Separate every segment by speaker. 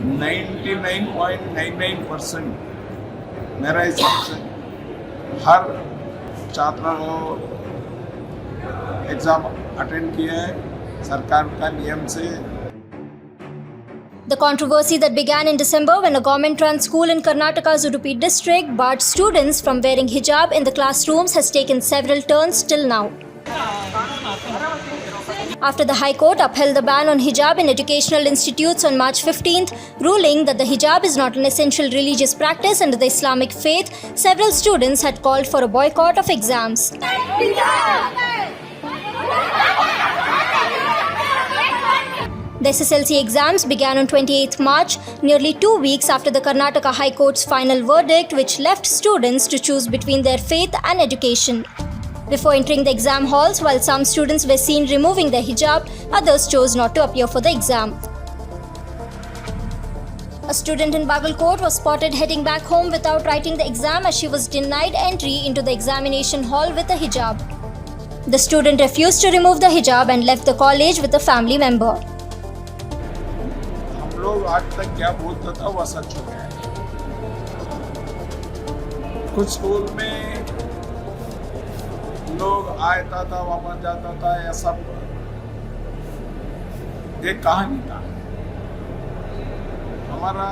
Speaker 1: 99.99% मेरा हिसाब से हर छात्र को एग्ज़ाम अटेंड किया है सरकार का नियम से।
Speaker 2: The controversy that began in December when a government-run school in Karnataka's Udupi district barred students from wearing hijab in the classrooms has taken several turns till now. After the High Court upheld the ban on hijab in educational institutes on March 15th, ruling that the hijab is not an essential religious practice under the Islamic faith, several students had called for a boycott of exams. The SSLC exams began on 28th March, nearly 2 weeks after the Karnataka High Court's final verdict, which left students to choose between their faith and education. Before entering the exam halls, while some students were seen removing their hijab, others chose not to appear for the exam. A student in Bagalkot was spotted heading back home without writing the exam as she was denied entry into the examination hall with a hijab. The student refused to remove the hijab and left the college with a family member.
Speaker 1: लोग आज तक क्या बोलता था वह सच हो गया है। कुछ स्कूल में लोग आता था वापस जाता था, या सब एक कहानी था। हमारा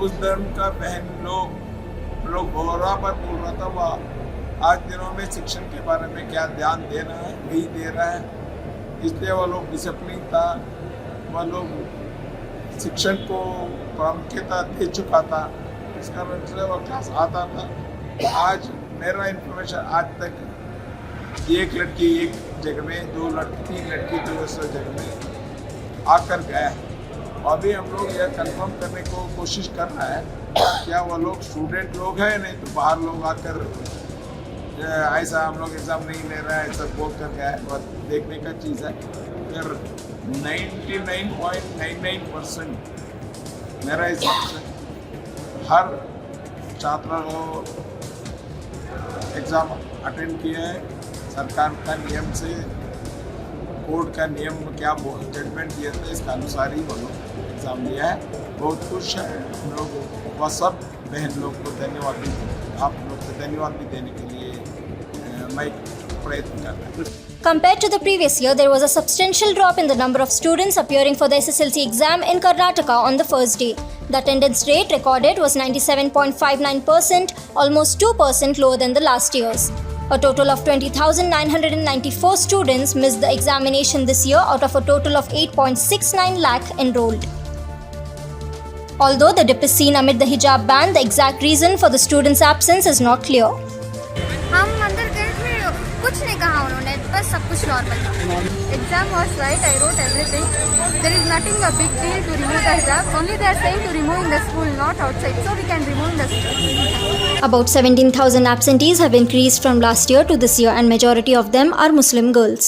Speaker 1: उस धर्म का बहन लोग बराबर बोल रहा था वह आज दिनों में शिक्षण के बारे में क्या ध्यान दे रहा है, नहीं दे रहा है, इसलिए वह लोग डिसिप्लिन था, वह लोग शिक्षण को प्रामुख्यता दे चुका था, इस कारण से वह क्लास आता था। आज मेरा इन्फॉर्मेशन आज तक एक लड़की एक जगह में, 2 लड़की 3 लड़की दूसरे जगह में आकर गया है। अभी हम लोग यह कंफर्म करने को कोशिश कर रहे हैं क्या वो लोग स्टूडेंट लोग हैं, नहीं तो बाहर लोग आकर ऐसा हम लोग एग्ज़ाम नहीं ले रहे हैं ऐसा बोल कर गया है। बहुत देखने का चीज़ है। फिर 99.99% मेरा हिसाब से हर छात्र को एग्ज़ाम अटेंड किया है सरकार का नियम से, कोर्ट का नियम क्या जजमेंट दिया था इसका अनुसार ही वो लोग एग्ज़ाम दिया है। बहुत खुश है हम लोग, वह सब बहन लोग को धन्यवाद भी, आप लोग को धन्यवाद भी देने के लिए मैं प्रयत्न कर रहा हूँ।
Speaker 2: Compared to the previous year, there was a substantial drop in the number of students appearing for the SSLC exam in Karnataka on the first day. The attendance rate recorded was 97.59%, almost 2% lower than the last year's. A total of 20,994 students missed the examination this year out of a total of 8.69 lakh enrolled. Although the dip is seen amid the hijab ban, the exact reason for the students' absence is not clear.
Speaker 3: हम अंदर गए थे, कुछ नहीं कहा उन्होंने, बस सब कुछ नॉर्मल था। Exam was right, I wrote everything, there is nothing a big deal to remove the hijab, only they are saying to remove in the school, not outside, so we can remove in the school.
Speaker 2: About 17,000 absentees have increased from last year to this year, and majority of them are Muslim girls.